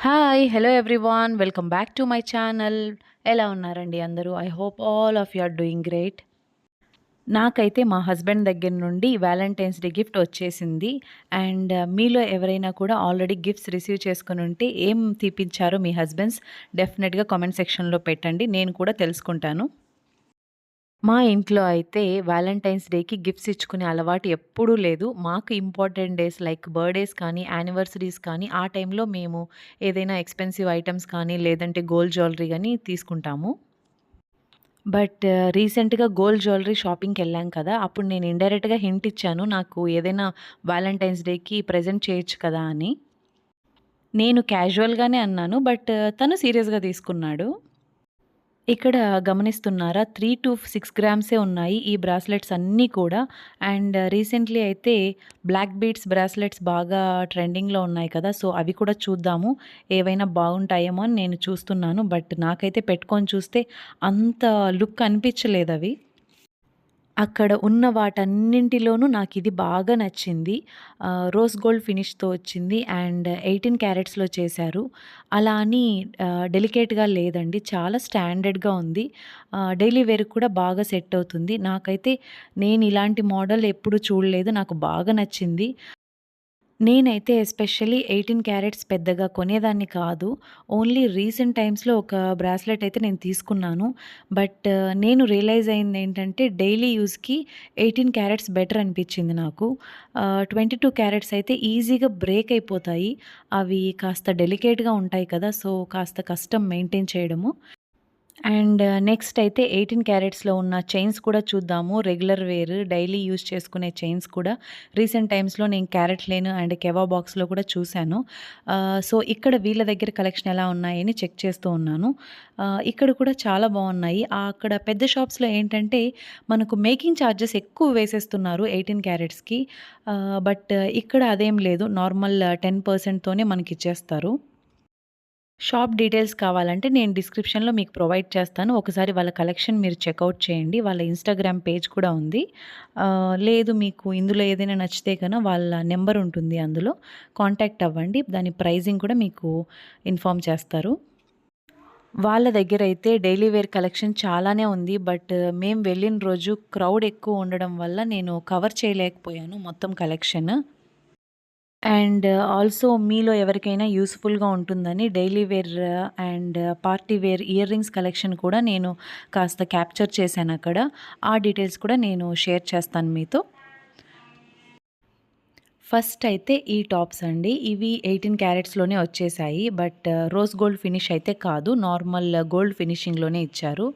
Hi! Hello everyone. Welcome back to my channel. ఎలా ఉన్నారండి అందరూ? I hope all of you are doing great. నాకైతే మా husband దగ్గర నుండి వాలంటైన్స్ డే గిఫ్ట్ వచ్చేసింది. మీలో ఎవరైనా కూడా ఆల్రెడీ గిఫ్ట్స్ రిసీవ్ చేసుకొనుంటే ఏం తీపిచ్చారో మీ హస్బెండ్స్ డెఫినిట్‌గా కామెంట్ సెక్షన్‌లో పెట్టండి. నేను కూడా తెలుసుకుంటాను. మా ఇంట్లో అయితే వాలంటైన్స్ డేకి గిఫ్ట్స్ ఇచ్చుకునే అలవాటు ఎప్పుడూ లేదు. మాకు ఇంపార్టెంట్ డేస్ లైక్ బర్త్‌డేస్ కానీ, యానివర్సరీస్ కానీ ఆ టైంలో మేము ఏదైనా ఎక్స్‌పెన్సివ్ ఐటెమ్స్ కానీ, లేదంటే గోల్డ్ జ్యువెలరీ గాని తీసుకుంటాము. రీసెంట్‌గా గోల్డ్ జ్యువెలరీ షాపింగ్‌కెళ్ళాం కదా! అప్పుడు నేను ఇండైరెక్ట్‌గా హింట్ ఇచ్చాను. నాకు ఏదైనా వాలంటైన్స్ డేకి ప్రెజెంట్ చేయొచ్చు కదా! అని. నేను క్యాజువల్‌గానే అన్నాను. తను సీరియస్‌గా తీసుకున్నాడు. ఇక్కడ గమనిస్తున్నారా? 3-6 గ్రామ్సే ఉన్నాయి ఈ బ్రాస్లెట్స్ అన్నీ కూడా. రీసెంట్‌లీ అయితే బ్లాక్ బీడ్స్ బ్రాస్లెట్స్ బాగా ట్రెండింగ్‌లో ఉన్నాయి కదా! సో, అవి కూడా చూద్దాము. ఏవైనా బాగుంటాయేమో అని నేను చూస్తున్నాను. నాకైతే పెట్టుకొని చూస్తే అంత లుక్ అనిపించలేదవి. అక్కడ ఉన్న వాటన్నింటిలోనూ నాకిది బాగా నచ్చింది. రోజ్ గోల్డ్ ఫినిష్‌తో వచ్చింది. 18 క్యారెట్స్‌లో చేశారు. అలా అని డెలికేట్‌గా లేదండి. చాలా స్టాండర్డ్‌గా ఉంది. డైలీ వేర్‌కి కూడా బాగా సెట్ అవుతుంది. నాకైతే నేను ఇలాంటి మోడల్ ఎప్పుడు చూడలేదు. నాకు బాగా నచ్చింది. నేనైతే ఎస్పెషల్లీ 18 క్యారెట్స్ పెద్దగా కొనేదాన్ని కాదు. ఓన్లీ రీసెంట్ టైమ్స్‌లో ఒక బ్రాస్లెట్ అయితే నేను తీసుకున్నాను. నేను రియలైజ్ అయిందేంటంటే డైలీ యూజ్‌కి 18 క్యారెట్స్ బెటర్ అనిపించింది నాకు. 22 క్యారెట్స్ అయితే ఈజీగా బ్రేక్ అయిపోతాయి. అవి కాస్త డెలికేట్‌గా ఉంటాయి కదా! సో, కాస్త కష్టం మెయింటైన్ చేయడము. నెక్స్ట్ అయితే 18 క్యారెట్స్‌లో ఉన్న చైన్స్ కూడా చూద్దాము. రెగ్యులర్ వేర్ డైలీ యూజ్ చేసుకునే చైన్స్ కూడా రీసెంట్ టైమ్స్‌లో నేను క్యారెట్ లేన్ అండ్ కెవా బాక్స్‌లో కూడా చూశాను. సో, ఇక్కడ వీళ్ళ దగ్గర కలెక్షన్ ఎలా ఉన్నాయని చెక్ చేస్తూ ఉన్నాను. ఇక్కడ కూడా చాలా బావున్నాయి. అక్కడ పెద్ద షాప్స్‌లో ఏంటంటే మనకు మేకింగ్ చార్జెస్ ఎక్కువ వేసేస్తున్నారు 18 క్యారెట్స్‌కి. ఇక్కడ అదేం లేదు. నార్మల్ 10% తోనే మనకిచ్చేస్తారు. షాప్ డీటెయిల్స్ కావాలంటే నేను డిస్క్రిప్షన్‌లో మీకు ప్రొవైడ్ చేస్తాను. ఒకసారి వాళ్ళ కలెక్షన్ మీరు చెకౌట్ చేయండి. వాళ్ళ ఇన్‌స్టాగ్రామ్ పేజ్ కూడా ఉంది. లేదు మీకు ఇందులో ఏదైనా నచ్చితే వాళ్ళ నెంబర్ ఉంటుంది అందులో. కాంటాక్ట్ అవ్వండి. దాని ప్రైజింగ్ కూడా మీకు ఇన్ఫార్మ్ చేస్తారు. వాళ్ళ దగ్గరైతే డైలీ వేర్ కలెక్షన్ చాలానే ఉంది. మేము వెళ్ళిన రోజు క్రౌడ్ ఎక్కువ ఉండడం వల్ల నేను కవర్ చేయలేకపోయాను మొత్తం కలెక్షన్. ఆల్సో మీలో ఎవరికైనా యూజ్‌ఫుల్‌గా ఉంటుందని daily wear party wear earrings collection కూడా నేను కాస్త క్యాప్చర్ చేశానక్కడ. ఆ డీటెయిల్స్ కూడా నేను షేర్ చేస్తాను మీతో. ఫస్ట్ అయితే ఈ టాప్స్ అండి. ఇవి 18 క్యారెట్స్‌లోనే వచ్చేసాయి. రోజ్ గోల్డ్ ఫినిష్ అయితే కాదు. నార్మల్ గోల్డ్ ఫినిషింగ్‌లోనే ఇచ్చారు.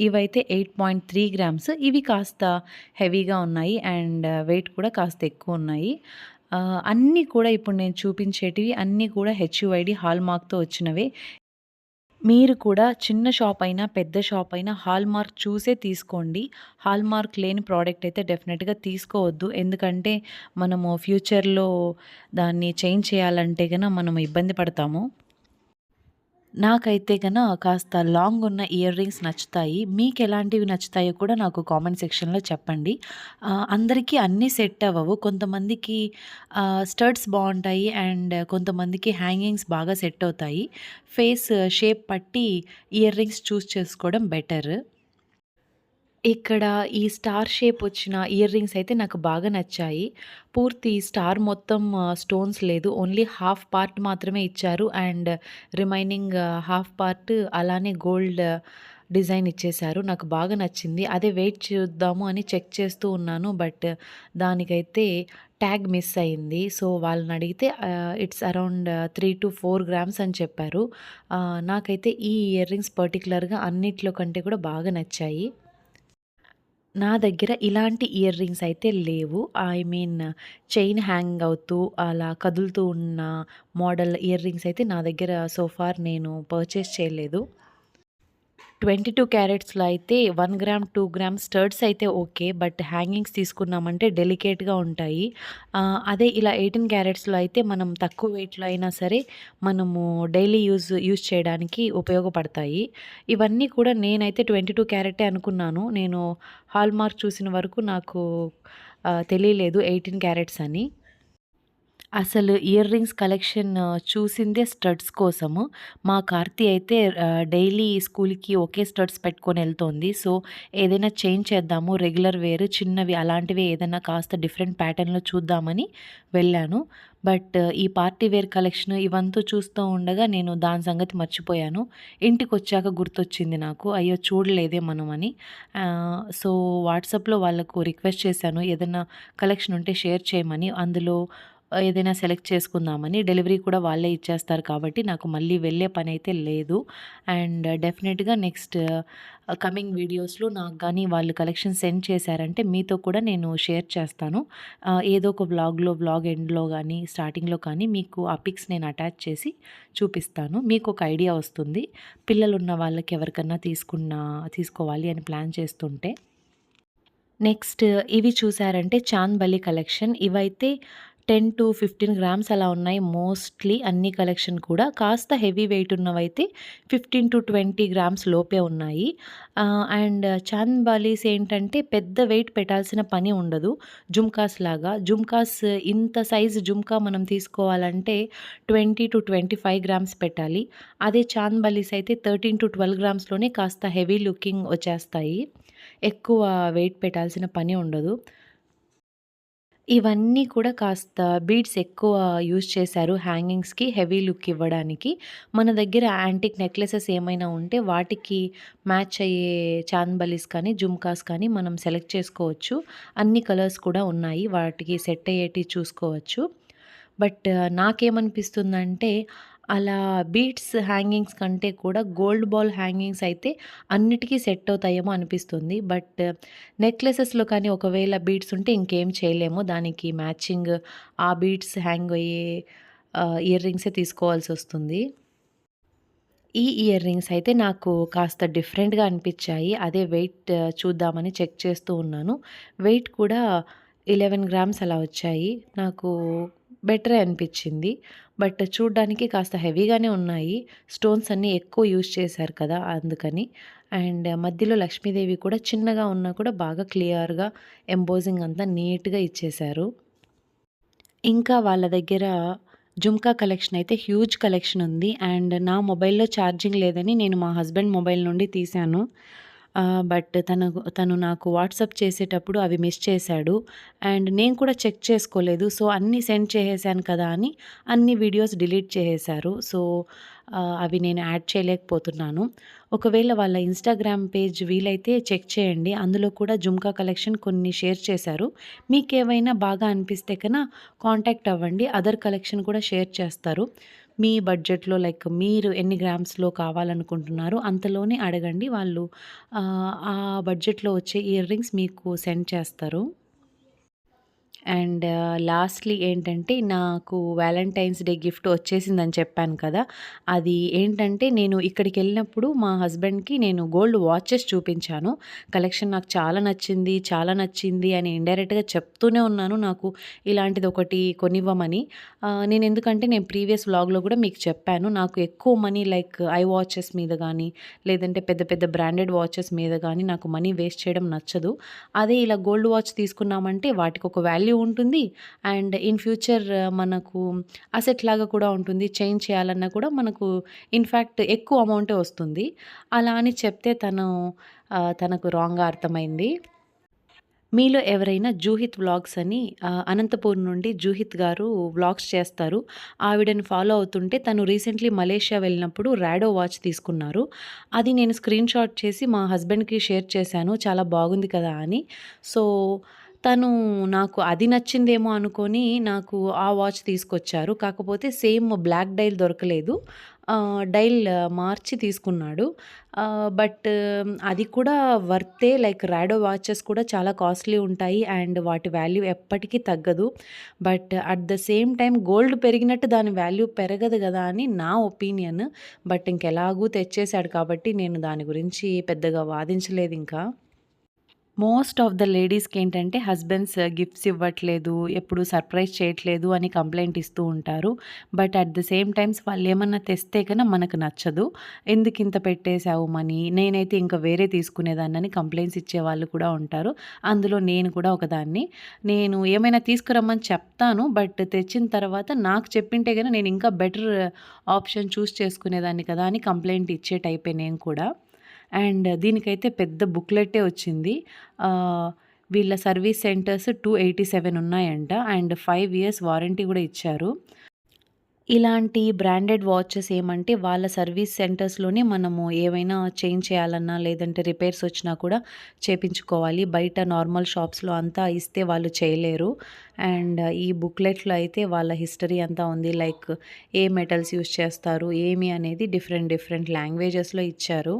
ఇవైతే 8.3 గ్రామ్స్. ఇవి కాస్త హెవీగా ఉన్నాయి. వెయిట్ కూడా కాస్త ఎక్కువున్నాయి. అన్నీ కూడా ఇప్పుడు నేను చూపించేటివి అన్నీ కూడా హెచ్‌యూఐడీ హాల్‌మార్క్‌తో వచ్చినవే. మీరు కూడా చిన్న షాప్ అయినా, పెద్ద షాప్ అయినా హాల్‌మార్క్ చూసే తీసుకోండి. హాల్‌మార్క్ లేని ప్రోడక్ట్ అయితే డెఫినిట్‌గా తీసుకోవద్దు. ఎందుకంటే మనము ఫ్యూచర్‌లో దాన్ని చేంజ్ చేయాలంటే మనం ఇబ్బంది పడతాము. నాకైతే కాస్త లాంగ్ ఉన్న ఇయర్ రింగ్స్ నచ్చుతాయి. మీకెలాంటివి నచ్చుతాయో కూడా నాకు కామెంట్ సెక్షన్‌లో చెప్పండి. అందరికీ అన్నీ సెట్ అవ్వవు. కొంతమందికి స్టడ్స్ బావుంటాయి. కొంతమందికి హ్యాంగింగ్స్ బాగా సెట్ అవుతాయి. ఫేస్ షేప్ పట్టి ఇయర్ రింగ్స్ చూస్ చేసుకోవడం బెటర్. ఇక్కడ ఈ స్టార్ షేప్ వచ్చిన ఇయర్ రింగ్స్ అయితే నాకు బాగా నచ్చాయి. పూర్తి స్టార్ మొత్తం స్టోన్స్ లేదు. ఓన్లీ హాఫ్ పార్ట్ మాత్రమే ఇచ్చారు. రిమైనింగ్ హాఫ్ పార్ట్ అలానే గోల్డ్ డిజైన్ ఇచ్చేశారు. నాకు బాగా నచ్చింది. అదే వెయిట్ చూద్దాము అని చెక్ చేస్తూ ఉన్నాను. దానికైతే ట్యాగ్ మిస్ అయింది. సో, వాళ్ళనడిగితే ఇట్స్ అరౌండ్ 3-4 గ్రామ్స్ అని చెప్పారు. నాకైతే ఈ ఇయర్ రింగ్స్ పర్టిక్యులర్‌గా అన్నిట్లో కంటే కూడా బాగా నచ్చాయి. నా దగ్గర ఇలాంటి ఇయర్ రింగ్స్ అయితే లేవు. ఐ మీన్ చైన్ హ్యాంగ్ అవుతూ అలా కదులుతూ ఉన్న మోడల్ ఇయర్ రింగ్స్ అయితే నా దగ్గర సో ఫార్ నేను పర్చేస్ చేయలేదు. 22 క్యారెట్స్‌లో అయితే 1 గ్రామ్, 2 గ్రామ్ స్టడ్స్ అయితే ఓకే. హ్యాంగింగ్స్ తీసుకున్నామంటే డెలికేట్‌గా ఉంటాయి. అదే ఇలా 18 క్యారెట్స్‌లో అయితే మనం తక్కువ వెయిట్‌లో అయినా సరే మనము డైలీ యూజ్ చేయడానికి ఉపయోగపడతాయి. ఇవన్నీ కూడా నేనైతే 22 క్యారెటే అనుకున్నాను. నేను హాల్‌మార్క్ చూసిన వరకు నాకు తెలియలేదు 18 క్యారెట్స్ అని. అసలు ఇయర్ రింగ్స్ కలెక్షన్ చూసిందే స్టడ్స్ కోసము. మా కార్తీ అయితే డైలీ స్కూల్‌కి ఒకే స్టడ్స్ పెట్టుకొనెళ్తోంది. సో, ఏదైనా చేంజ్ చేద్దాము రెగ్యులర్ వేర్ చిన్నవి అలాంటివి ఏదన్నా కాస్త డిఫరెంట్ ప్యాటర్న్‌లో చూద్దామని వెళ్ళాను. బట్ ఈ పార్టీ వేర్ కలెక్షన్ ఇవంతా చూస్తూ ఉండగా నేను దాని సంగతి మర్చిపోయాను. ఇంటికొచ్చాక గుర్తొచ్చింది నాకు. అయ్యో! చూడలేదే మనం అని. సో, వాట్సాప్‌లో వాళ్ళకు రిక్వెస్ట్ చేశాను. ఏదన్నా కలెక్షన్ ఉంటే షేర్ చేయమని. అందులో ఏదైనా సెలెక్ట్ చేసుకుందామని. డెలివరీ కూడా వాళ్ళే ఇచ్చేస్తారు కాబట్టి నాకు మళ్ళీ వెళ్ళే పనైతే లేదు. అండ్ డెఫినెట్‌గా నెక్స్ట్ కమింగ్ వీడియోస్‌లో నాకు గాని వాళ్ళు కలెక్షన్ సెండ్ చేశారంటే మీతో కూడా నేను షేర్ చేస్తాను. ఏదో ఒక వ్లాగ్ ఎండ్‌లో గాని, స్టార్టింగ్‌లో కానీ మీకు ఆ పిక్స్ నేను అటాచ్ చేసి చూపిస్తాను. మీకొక ఐడియా వస్తుంది. పిల్లలున్న వాళ్ళకి ఎవరికన్నా తీసుకోవాలి అని ప్లాన్ చేస్తుంటే. నెక్స్ట్ ఇవి చూసారంటే చాంద్ బలి కలెక్షన్. ఇవైతే 10-15 గ్రామ్స్ అలా ఉన్నాయి మోస్ట్‌లీ అన్ని కలెక్షన్ కూడా. కాస్త హెవీ వెయిట్ ఉన్నవైతే 15-20 గ్రామ్స్ లోపే ఉన్నాయి. అండ్ చాంద్ బాలీస్ ఏంటంటే పెద్ద వెయిట్ పెట్టాల్సిన పని ఉండదు. జుమ్కాస్ లాగా. జుమ్కాస్ ఇంత సైజు జుమ్కా మనం తీసుకోవాలంటే 20-25 గ్రామ్స్ పెట్టాలి. అదే చాంద్ బాలీస్ అయితే 13-12 గ్రామ్స్‌లోనే కాస్త హెవీ లుకింగ్ వచ్చేస్తాయి. ఎక్కువ వెయిట్ పెట్టాల్సిన పని ఉండదు. ఇవన్నీ కూడా కాస్త బీడ్స్ ఎక్కువ యూజ్ చేశారు హ్యాంగింగ్స్‌కి హెవీ లుక్ ఇవ్వడానికి. మన దగ్గర యాంటిక్ నెక్లెసెస్ ఏమైనా ఉంటే వాటికి మ్యాచ్ అయ్యే చాంద్ కానీ, జుమ్కాస్ కానీ మనం సెలెక్ట్ చేసుకోవచ్చు. అన్ని కలర్స్ కూడా ఉన్నాయి. వాటికి సెట్ అయ్యేటివి చూసుకోవచ్చు. బట్ నాకేమనిపిస్తుందంటే అలా బీడ్స్ హ్యాంగింగ్స్ కంటే కూడా గోల్డ్ బాల్ హ్యాంగింగ్స్ అయితే అన్నిటికీ సెట్ అవుతాయేమో అనిపిస్తుంది. బట్ నెక్లెసెస్‌లో కానీ ఒకవేళ బీడ్స్ ఉంటే ఇంకేం చేయలేము. దానికి మ్యాచింగ్ ఆ బీడ్స్ హ్యాంగ్ అయ్యే ఇయర్ రింగ్సే తీసుకోవాల్సొస్తుంది. ఈ ఇయర్ రింగ్స్ అయితే నాకు కాస్త డిఫరెంట్‌గా అనిపిచ్చాయి. అదే వెయిట్ చూద్దామని చెక్ చేస్తూ ఉన్నాను. వెయిట్ కూడా 11 గ్రామ్స్ అలా వచ్చాయి. నాకు బెటరే అనిపిచ్చింది. బట్ చూడ్డానికి కాస్త హెవీగానే ఉన్నాయి. స్టోన్స్ అన్నీ ఎక్కువ యూజ్ చేశారు కదా! అందుకని. అండ్ మధ్యలో లక్ష్మీదేవి కూడా చిన్నగా ఉన్నా కూడా బాగా క్లియర్‌గా ఎంబోజింగ్ అంతా నీట్‌గా ఇచ్చేశారు. ఇంకా వాళ్ళ దగ్గర జుమ్కా కలెక్షన్ అయితే హ్యూజ్ కలెక్షన్ ఉంది. అండ్ నా మొబైల్‌లో ఛార్జింగ్ లేదని నేను మా హస్బెండ్ మొబైల్ నుండి తీశాను. బట్ తను నాకు వాట్సాప్ చేసేటప్పుడు అవి మిస్ చేశాడు. అండ్ నేను కూడా చెక్ చేసుకోలేదు. సో, అన్నీ సెండ్ చేసేసాను కదా అని అన్ని వీడియోస్ డిలీట్ చేసేశారు. సో, అవి నేను యాడ్ చేయలేకపోతున్నాను. ఒకవేళ వాళ్ళ ఇన్‌స్టాగ్రామ్ పేజ్ వీలైతే చెక్ చేయండి. అందులో కూడా జుమ్కా కలెక్షన్ కొన్ని షేర్ చేశారు. మీకేవైనా బాగా అనిపిస్తే కాంటాక్ట్ అవ్వండి. అదర్ కలెక్షన్ కూడా షేర్ చేస్తారు. మీ బడ్జెట్‌లో లైక్ మీరు ఎన్ని గ్రామ్స్‌లో కావాలనుకుంటున్నారో అంతలోనే అడగండి. వాళ్ళు ఆ బడ్జెట్‌లో వచ్చే ఇయర్ రింగ్స్ మీకు సెండ్ చేస్తారు. అండ్ లాస్ట్‌లీ ఏంటంటే, నాకు వాలంటైన్స్ డే గిఫ్ట్ వచ్చేసిందని చెప్పాను కదా! అది ఏంటంటే, నేను ఇక్కడికెళ్ళినప్పుడు మా హస్బెండ్‌కి నేను గోల్డ్ వాచెస్ చూపించాను. కలెక్షన్ నాకు చాలా నచ్చింది, చాలా నచ్చింది అని ఇండైరెక్ట్‌గా చెప్తూనే ఉన్నాను. నాకు ఇలాంటిది ఒకటి కొనివ్వమని. నేను ప్రీవియస్ వ్లాగ్‌లో కూడా మీకు చెప్పాను. నాకు ఎక్కువ మనీ లైక్ ఐ వాచెస్ మీద గానీ, లేదంటే పెద్ద పెద్ద బ్రాండెడ్ వాచెస్ మీద గానీ నాకు మనీ వేస్ట్ చేయడం నచ్చదు. అదే ఇలా గోల్డ్ వాచ్ తీసుకున్నామంటే వాటికొక వాల్యూ ఉంటుంది. అండ్ ఇన్ ఫ్యూచర్ మనకు అసెట్ లాగా కూడా ఉంటుంది. చేంజ్ చేయాలన్నా కూడా మనకు ఇన్‌ఫాక్ట్ ఎక్కువ అమౌంటే వస్తుంది. అలా అని చెప్తే తనకు రాంగ్‌గా అర్థమైంది. మీలో ఎవరైనా జూహిత్ వ్లాగ్స్ అని అనంతపూర్ నుండి జూహిత్ గారు వ్లాగ్స్ చేస్తారు. ఆవిడని ఫాలో అవుతుంటే తను రీసెంట్‌లీ మలేషియా వెళ్ళినప్పుడు రాడో వాచ్ తీసుకున్నారు. అది నేను స్క్రీన్‌షాట్ చేసి మా హస్బెండ్‌కి షేర్ చేశాను. చాలా బాగుంది కదా! అని. సో, తను నాకు అది నచ్చిందేమో అనుకోని నాకు ఆ వాచ్ తీసుకొచ్చారు. కాకపోతే సేమ్ బ్లాక్ డైల్ దొరకలేదు. డైల్ మార్చి తీసుకున్నాడు. బట్ అది కూడా వర్తే లైక్ రాడో వాచెస్ కూడా చాలా కాస్ట్‌లీ ఉంటాయి. అండ్ వాటి వాల్యూ ఎప్పటికీ తగ్గదు. But at the same time gold పెరిగినట్టు దాని వాల్యూ పెరగదు గదా! అని నా ఒపీనియన్. బట్ ఇంకెలాగూ తెచ్చేసాడు కాబట్టి నేను దాని గురించి పెద్దగా వాదించలేదింకా. మోస్ట్ ఆఫ్ ద లేడీస్‌కేంటంటే హస్బెండ్స్ గిఫ్ట్స్ ఇవ్వట్లేదు, ఎప్పుడు సర్ప్రైజ్ చేయట్లేదు అని కంప్లెయింట్ ఇస్తూ ఉంటారు. But at the same times వాళ్ళేమన్నా తెస్తే కన మనకు నచ్చదు. ఎందుకింత పెట్టేసావు మనీ, నేనైతే ఇంక వేరే తీసుకునేదాన్నని కంప్లెయింట్స్ ఇచ్చేవాళ్ళు కూడా ఉంటారు. అందులో నేను కూడా ఒకదాన్ని. నేను ఏమైనా తీసుకురమ్మని చెప్తాను. బట్ తెచ్చిన తర్వాత నాకు చెప్పింటే గన నేను ఇంకా బెటర్ ఆప్షన్ చూజ్ చేసుకునేదాన్ని కదా అని కంప్లెయింట్ ఇచ్చే టైపే నేను కూడా. అండ్ దీనికైతే పెద్ద బుక్లెట్టే వచ్చింది. ఆహ్, వీళ్ళ సర్వీస్ సెంటర్స్ 287 ఉన్నాయంట. అండ్ 5 ఇయర్స్ వారంటీ గూడా ఇచ్చారు. ఇలాంటి బ్రాండెడ్ వాచెస్ ఏమంటే వాళ్ళ సర్వీస్ సెంటర్స్‌లోనే మనము ఏవైనా చేంజ్ చేయాలన్నా, లేదంటే రిపేర్స్ వచ్చినా కూడా చేపించుకోవాలి. బయట నార్మల్ షాప్స్‌లో అంతా ఇస్తే వాళ్ళు చేయలేరు. అండ్ ఈ బుక్లెట్‌లో అయితే వాళ్ళ హిస్టరీ అంతా ఉంది. లైక్ ఏ మెటల్స్ యూజ్ చేస్తారు, ఏమి అనేది డిఫరెంట్ డిఫరెంట్ లాంగ్వేజెస్‌లో ఇచ్చారు.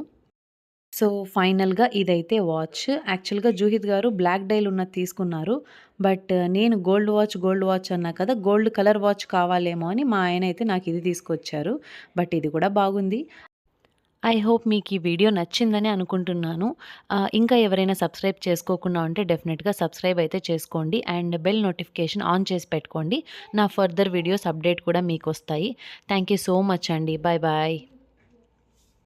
సో, ఫైనల్‌గా ఇదైతే వాచ్. యాక్చువల్‌గా జూహిద్ గారు బ్లాక్ డైల్ ఉన్నది తీసుకున్నారు. బట్ నేను గోల్డ్ వాచ్ అన్నా కదా! గోల్డ్ కలర్ వాచ్ కావాలేమో అని మా ఆయనైతే నాకిది తీసుకొచ్చారు. బట్ ఇది కూడా బాగుంది. ఐ హోప్ మీకు ఈ వీడియో నచ్చిందని అనుకుంటున్నాను. ఇంకా ఎవరైనా సబ్స్క్రైబ్ చేసుకోకుండా ఉంటే డెఫినిట్‌గా సబ్స్క్రైబ్ అయితే చేసుకోండి. అండ్ బెల్ నోటిఫికేషన్ ఆన్ చేసి పెట్టుకోండి. నా ఫర్దర్ వీడియోస్ అప్డేట్ కూడా మీకొస్తాయి. థాంక్ యూ సో మచ్ అండి. Bye bye.